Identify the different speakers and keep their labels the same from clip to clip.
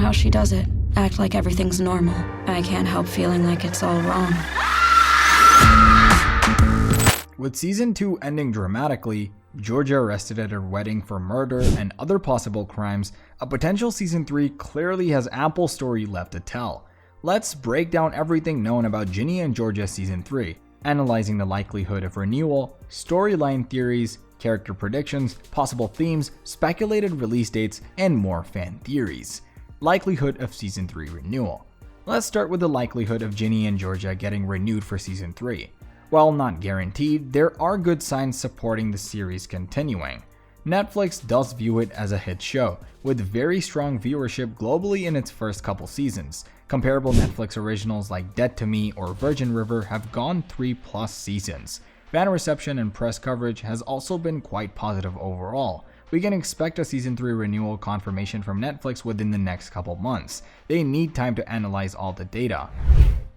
Speaker 1: how she does it. Act like everything's normal. I can't help feeling like it's all wrong.
Speaker 2: With season 2 ending dramatically, Georgia arrested at her wedding for murder and other possible crimes, a potential season 3 clearly has ample story left to tell. Let's break down everything known about Ginny and Georgia season 3, analyzing the likelihood of renewal, storyline theories, character predictions, possible themes, speculated release dates, and more fan theories. Likelihood of season 3 renewal. Let's start with the likelihood of Ginny and Georgia getting renewed for season 3. While not guaranteed, there are good signs supporting the series continuing. Netflix does view it as a hit show, with very strong viewership globally in its first couple seasons. Comparable Netflix originals like Dead to Me or Virgin River have gone 3+ seasons. Fan reception and press coverage has also been quite positive overall. We can expect a season 3 renewal confirmation from Netflix within the next couple months. They need time to analyze all the data.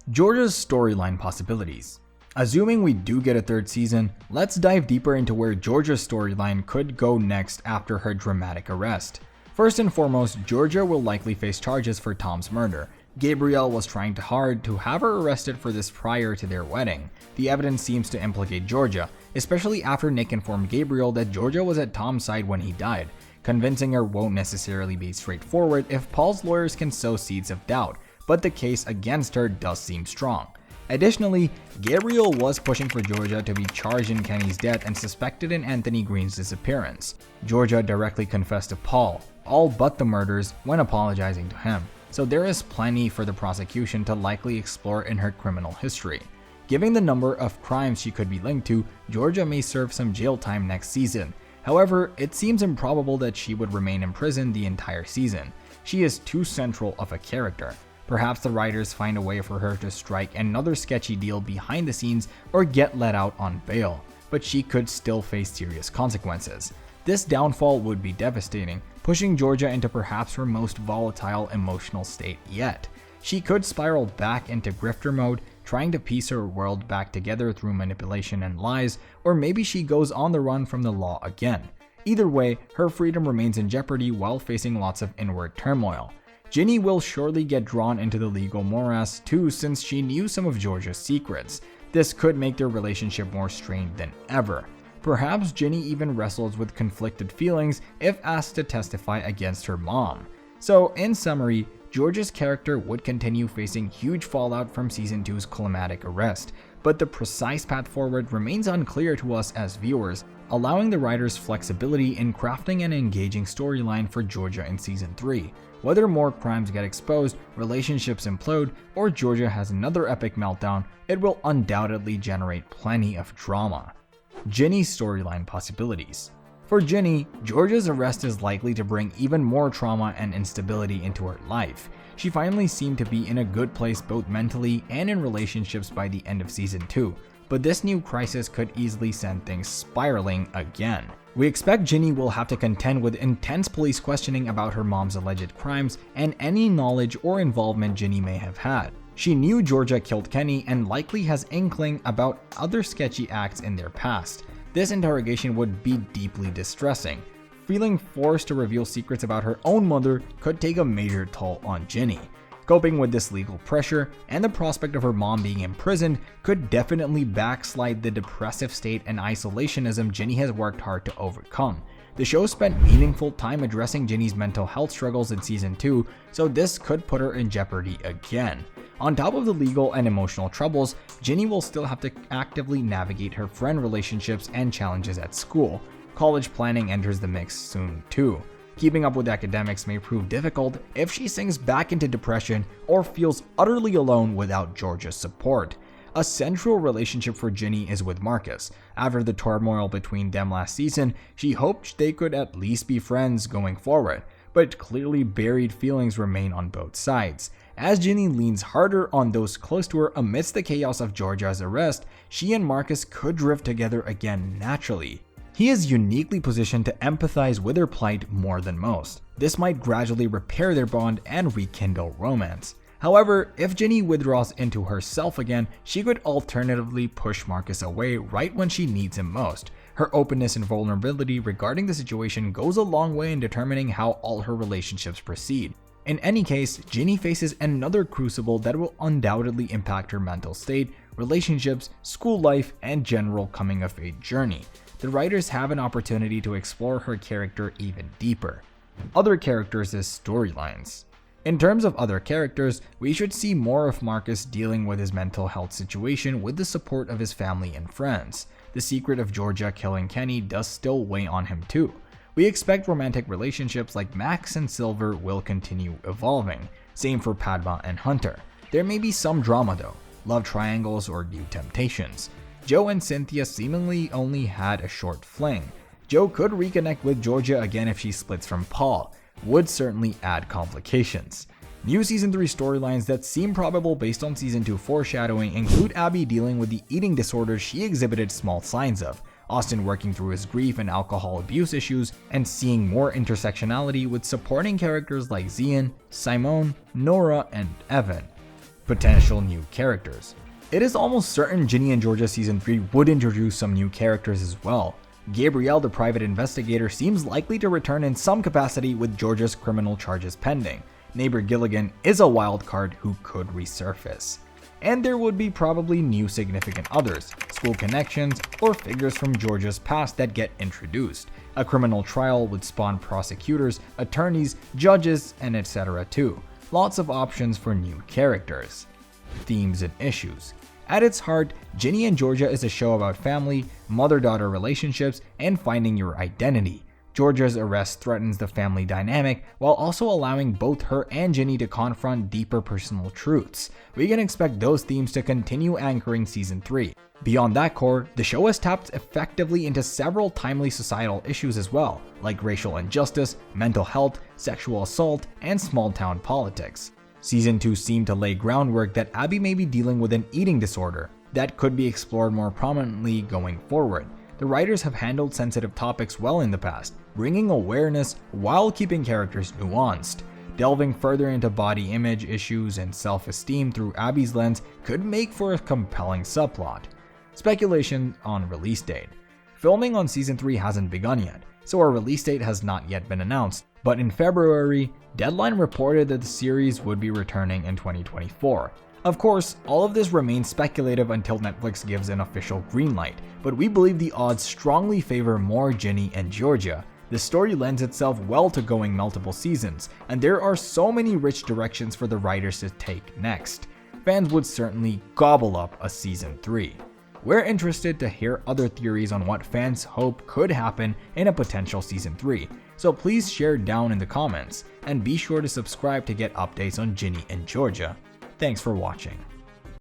Speaker 2: Georgia's storyline possibilities. Assuming we do get a third season, let's dive deeper into where Georgia's storyline could go next after her dramatic arrest. First and foremost, Georgia will likely face charges for Tom's murder. Gabriel was trying hard to have her arrested for this prior to their wedding. The evidence seems to implicate Georgia, especially after Nick informed Gabriel that Georgia was at Tom's side when he died. Convincing her won't necessarily be straightforward if Paul's lawyers can sow seeds of doubt, but the case against her does seem strong. Additionally, Gabriel was pushing for Georgia to be charged in Kenny's death and suspected in Anthony Green's disappearance. Georgia directly confessed to Paul, all but the murders, when apologizing to him, so there is plenty for the prosecution to likely explore in her criminal history. Given the number of crimes she could be linked to, Georgia may serve some jail time next season. However, it seems improbable that she would remain in prison the entire season. She is too central of a character. Perhaps the writers find a way for her to strike another sketchy deal behind the scenes or get let out on bail, but she could still face serious consequences. This downfall would be devastating, pushing Georgia into perhaps her most volatile emotional state yet. She could spiral back into grifter mode, trying to piece her world back together through manipulation and lies, or maybe she goes on the run from the law again. Either way, her freedom remains in jeopardy while facing lots of inward turmoil. Ginny will surely get drawn into the legal morass too, since she knew some of Georgia's secrets. This could make their relationship more strained than ever. Perhaps Ginny even wrestles with conflicted feelings if asked to testify against her mom. So in summary, Georgia's character would continue facing huge fallout from season 2's climatic arrest, but the precise path forward remains unclear to us as viewers, allowing the writers flexibility in crafting an engaging storyline for Georgia in season 3. Whether more crimes get exposed, relationships implode, or Georgia has another epic meltdown, it will undoubtedly generate plenty of drama. Ginny's storyline possibilities. For Ginny, Georgia's arrest is likely to bring even more trauma and instability into her life. She finally seemed to be in a good place both mentally and in relationships by the end of season 2, but this new crisis could easily send things spiraling again. We expect Ginny will have to contend with intense police questioning about her mom's alleged crimes and any knowledge or involvement Ginny may have had. She knew Georgia killed Kenny and likely has inkling about other sketchy acts in their past. This interrogation would be deeply distressing. Feeling forced to reveal secrets about her own mother could take a major toll on Ginny. Coping with this legal pressure and the prospect of her mom being imprisoned could definitely backslide the depressive state and isolationism Ginny has worked hard to overcome. The show spent meaningful time addressing Ginny's mental health struggles in season 2, so this could put her in jeopardy again. On top of the legal and emotional troubles, Ginny will still have to actively navigate her friend relationships and challenges at school. College planning enters the mix soon too. Keeping up with academics may prove difficult if she sinks back into depression or feels utterly alone without Georgia's support. A central relationship for Ginny is with Marcus. After the turmoil between them last season, she hoped they could at least be friends going forward, but clearly buried feelings remain on both sides. As Ginny leans harder on those close to her amidst the chaos of Georgia's arrest, she and Marcus could drift together again naturally. He is uniquely positioned to empathize with her plight more than most. This might gradually repair their bond and rekindle romance. However, if Ginny withdraws into herself again, she could alternatively push Marcus away right when she needs him most. Her openness and vulnerability regarding the situation goes a long way in determining how all her relationships proceed. In any case, Ginny faces another crucible that will undoubtedly impact her mental state, relationships, school life, and general coming-of-age journey. The writers have an opportunity to explore her character even deeper. Other characters as storylines. In terms of other characters, we should see more of Marcus dealing with his mental health situation with the support of his family and friends. The secret of Georgia killing Kenny does still weigh on him too. We expect romantic relationships like Max and Silver will continue evolving. Same for Padma and Hunter. There may be some drama though, love triangles or new temptations. Joe and Cynthia seemingly only had a short fling. Joe could reconnect with Georgia again if she splits from Paul. Would certainly add complications. New Season 3 storylines that seem probable based on Season 2 foreshadowing include Abby dealing with the eating disorders she exhibited small signs of, Austin working through his grief and alcohol abuse issues, and seeing more intersectionality with supporting characters like Zian, Simone, Nora, and Evan. Potential new characters. It is almost certain Ginny and Georgia Season 3 would introduce some new characters as well. Gabrielle, the private investigator, seems likely to return in some capacity with Georgia's criminal charges pending. Neighbor Gilligan is a wild card who could resurface. And there would be probably new significant others, school connections, or figures from Georgia's past that get introduced. A criminal trial would spawn prosecutors, attorneys, judges, and etc. too. Lots of options for new characters. Themes and issues. At its heart, Ginny and Georgia is a show about family, mother-daughter relationships, and finding your identity. Georgia's arrest threatens the family dynamic while also allowing both her and Ginny to confront deeper personal truths. We can expect those themes to continue anchoring Season 3. Beyond that core, the show has tapped effectively into several timely societal issues as well, like racial injustice, mental health, sexual assault, and small-town politics. Season 2 seemed to lay groundwork that Abby may be dealing with an eating disorder that could be explored more prominently going forward. The writers have handled sensitive topics well in the past, bringing awareness while keeping characters nuanced. Delving further into body image issues and self-esteem through Abby's lens could make for a compelling subplot. Speculation on release date. Filming on Season 3 hasn't begun yet, so a release date has not yet been announced, but in February, Deadline reported that the series would be returning in 2024. Of course, all of this remains speculative until Netflix gives an official green light, but we believe the odds strongly favor more Ginny and Georgia. The story lends itself well to going multiple seasons, and there are so many rich directions for the writers to take next. Fans would certainly gobble up a Season 3. We're interested to hear other theories on what fans hope could happen in a potential Season 3, so please share down in the comments, and be sure to subscribe to get updates on Ginny and Georgia. Thanks for watching.